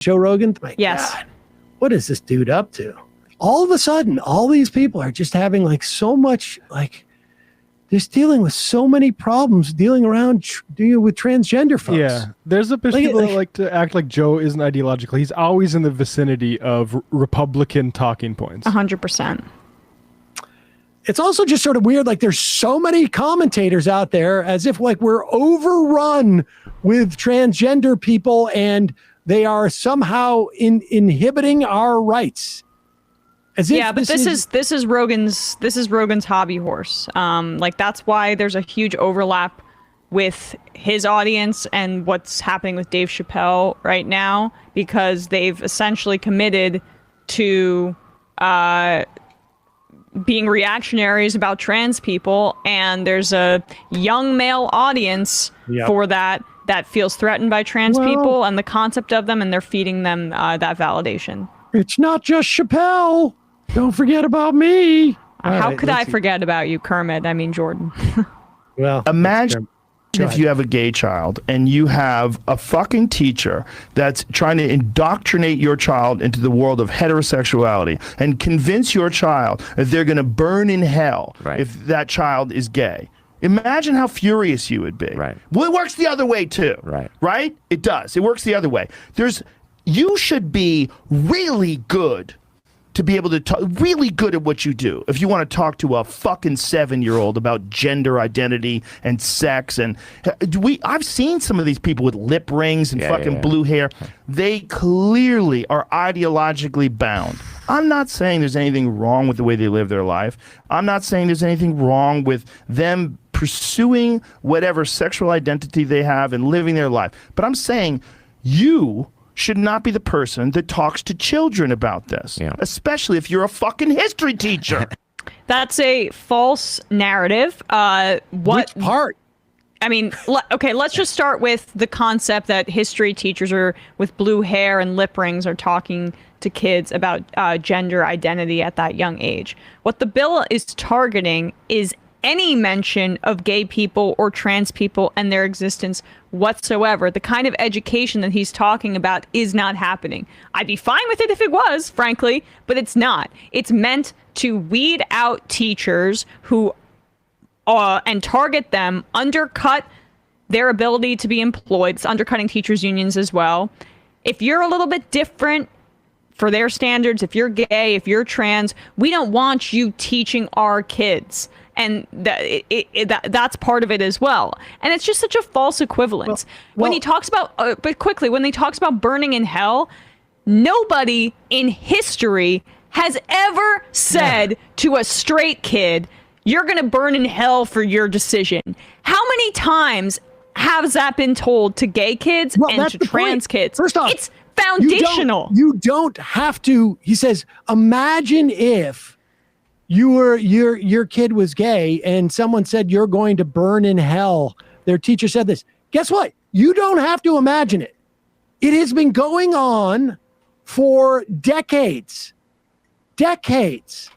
Joe Rogan? My yes. God, what is this dude up to? All of a sudden, all these people are just having like so much, like, just dealing with so many problems, dealing with transgender folks. Yeah, there's a bunch of people that like to act like Joe isn't ideological. He's always in the vicinity of Republican talking points. 100%. It's also just sort of weird. Like, there's so many commentators out there as if like we're overrun with transgender people and they are somehow inhibiting our rights. Yeah, but this is Rogan's hobby horse. Like, that's why there's a huge overlap with his audience and what's happening with Dave Chappelle right now, because they've essentially committed to being reactionaries about trans people, and there's a young male audience for that feels threatened by trans people and the concept of them, and they're feeding them that validation. It's not just Chappelle. Don't forget about me. How could I forget about you, Kermit? I mean, Jordan. Well, imagine if you have a gay child and you have a fucking teacher that's trying to indoctrinate your child into the world of heterosexuality and convince your child that they're going to burn in hell if that child is gay. Imagine how furious you would be. Right. Well, it works the other way too. Right. Right? It does. It works the other way. You should be really good to be able to talk, really good at what you do. If you want to talk to a fucking 7-year-old about gender identity and sex, and I've seen some of these people with lip rings and blue hair. They clearly are ideologically bound. I'm not saying there's anything wrong with the way they live their life. I'm not saying there's anything wrong with them pursuing whatever sexual identity they have and living their life. But I'm saying you should not be the person that talks to children about this, especially if you're a fucking history teacher. That's a false narrative. Which part? I mean, okay, let's just start with the concept that history teachers with blue hair and lip rings are talking to kids about gender identity at that young age. What the bill is targeting is any mention of gay people or trans people and their existence whatsoever. The kind of education that he's talking about is not happening. I'd be fine with it if it was, frankly, but it's not. It's meant to weed out teachers who and target them, undercut their ability to be employed. It's undercutting teachers' unions as well. If you're a little bit different for their standards, if you're gay, if you're trans, we don't want you teaching our kids. And that's part of it as well. And it's just such a false equivalence. When he talks about, when he talks about burning in hell, nobody in history has ever said to a straight kid, you're going to burn in hell for your decision. How many times has that been told to gay kids and to trans kids? First off, it's foundational. You don't have to. He says, imagine if your kid was gay and someone said you're going to burn in hell. Their teacher said this. Guess what? You don't have to imagine it. It has been going on for decades. Decades.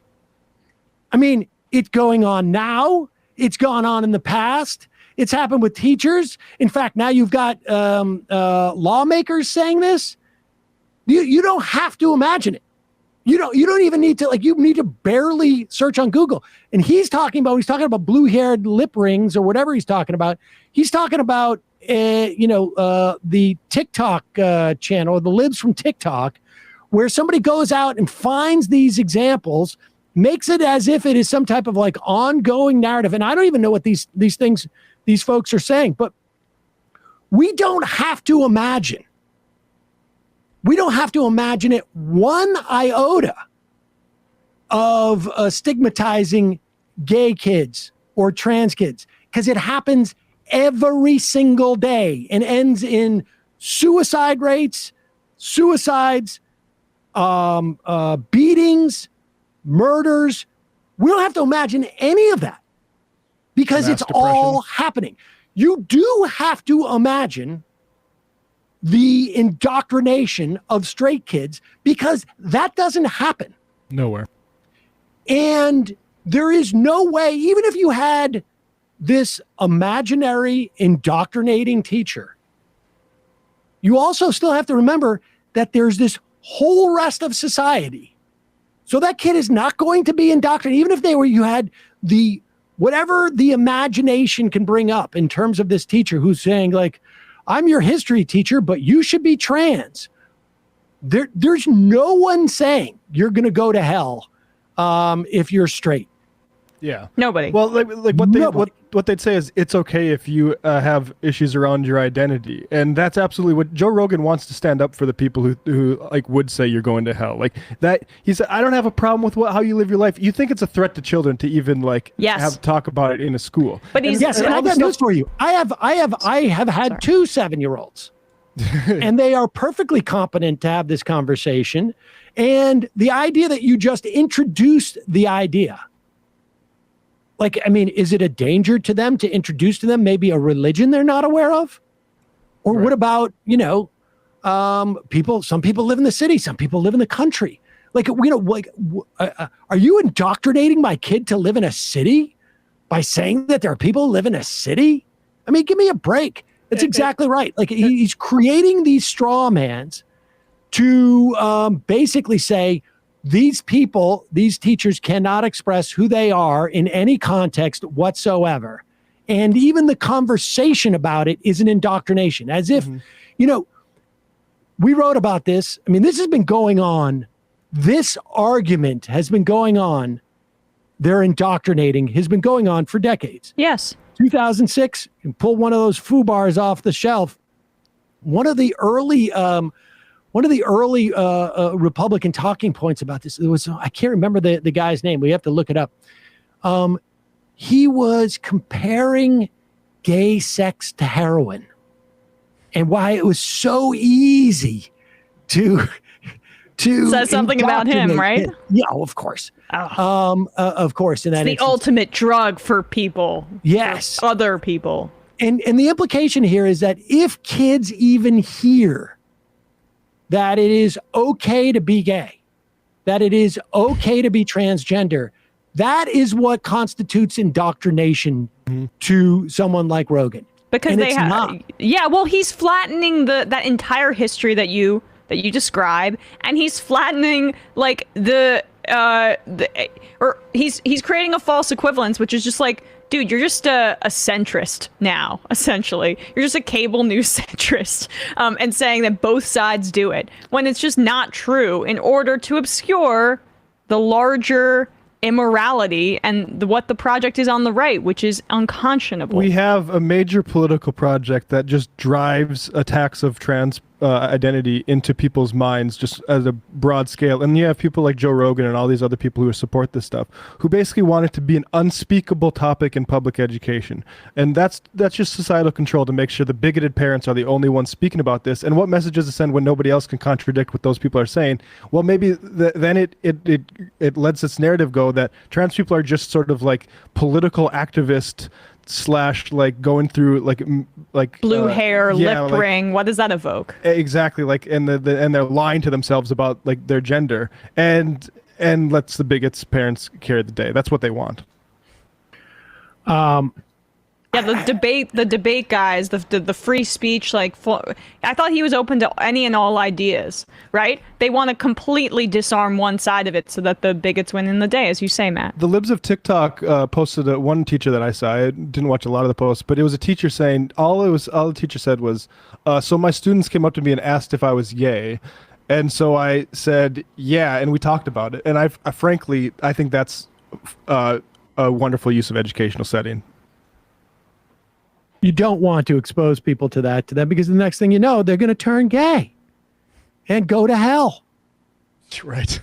I mean, it's going on now. It's gone on in the past. It's happened with teachers. In fact, now you've got lawmakers saying this. You don't have to imagine it. You don't even need to, you need to barely search on Google. And he's talking about blue-haired lip rings or whatever he's talking about. He's talking about, the TikTok channel, the libs from TikTok, where somebody goes out and finds these examples, makes it as if it is some type of ongoing narrative. And I don't even know what these things, these folks are saying, but we don't have to imagine. We don't have to imagine it one iota of stigmatizing gay kids or trans kids, because it happens every single day and ends in suicide rates, suicides, beatings, murders. We don't have to imagine any of that because it's all happening. You do have to imagine the indoctrination of straight kids, because that doesn't happen nowhere. And there is no way, even if you had this imaginary indoctrinating teacher, you also still have to remember that there's this whole rest of society. So that kid is not going to be indoctrinated, even if you had the whatever the imagination can bring up in terms of this teacher who's saying like, I'm your history teacher, but you should be trans. There's no one saying you're going to go to hell if you're straight. Yeah. Nobody. Well, like what they'd say is it's okay if you have issues around your identity, and that's absolutely what Joe Rogan wants to stand up for the people who like would say you're going to hell. Like that, he said, I don't have a problem with how you live your life. You think it's a threat to children to even like have talk about it in a school. But he's and I got news for you. I have had 2 7-year-olds, and they are perfectly competent to have this conversation. And the idea that you just introduced the idea. Like, I mean, is it a danger to them to introduce to them maybe a religion they're not aware of? Or what about, some people live in the city, some people live in the country. Like, are you indoctrinating my kid to live in a city by saying that there are people who live in a city? I mean, give me a break. That's exactly right. Like, he's creating these straw mans to basically say, these people, these teachers cannot express who they are in any context whatsoever. And even the conversation about it is an indoctrination, as if, we wrote about this. I mean, this has been going on. This argument has been going on. They're indoctrinating has been going on for decades. Yes. 2006, you pull one of those foo bars off the shelf. One of the early Republican talking points about this, I can't remember the guy's name. We have to look it up. He was comparing gay sex to heroin and why it was so easy to says something about him, right? Yeah, of course. Of course. And it's the ultimate drug for people. Yes. For other people. And the implication here is that if kids even hear that it is okay to be gay, that it is okay to be transgender, that is what constitutes indoctrination to someone like Rogan. Because they have, well, he's flattening that entire history that you describe, and he's flattening like he's creating a false equivalence, which is just like, dude, you're just a centrist now, essentially. You're just a cable news centrist, and saying that both sides do it, when it's just not true, in order to obscure the larger immorality and what the project is on the right, which is unconscionable. We have a major political project that just drives attacks of trans identity into people's minds just at a broad scale. And you have people like Joe Rogan and all these other people who support this stuff, who basically want it to be an unspeakable topic in public education. And that's just societal control to make sure the bigoted parents are the only ones speaking about this. And what messages to send when nobody else can contradict what those people are saying? Well, maybe then it lets this narrative go that trans people are just sort of like political activist / like going through like blue hair, lip ring. What does that evoke? Exactly, like and they're lying to themselves about like their gender and lets the bigots parents carry the day. That's what they want. The debate guys, the free speech, I thought he was open to any and all ideas, right? They want to completely disarm one side of it so that the bigots win in the day, as you say, Matt. The Libs of TikTok posted one teacher that I saw. I didn't watch a lot of the posts, but it was a teacher saying all the teacher said was, so my students came up to me and asked if I was gay. And so I said, yeah, and we talked about it. And I frankly think that's a wonderful use of educational setting. You don't want to expose people to them because the next thing you know, they're going to turn gay and go to hell. Right.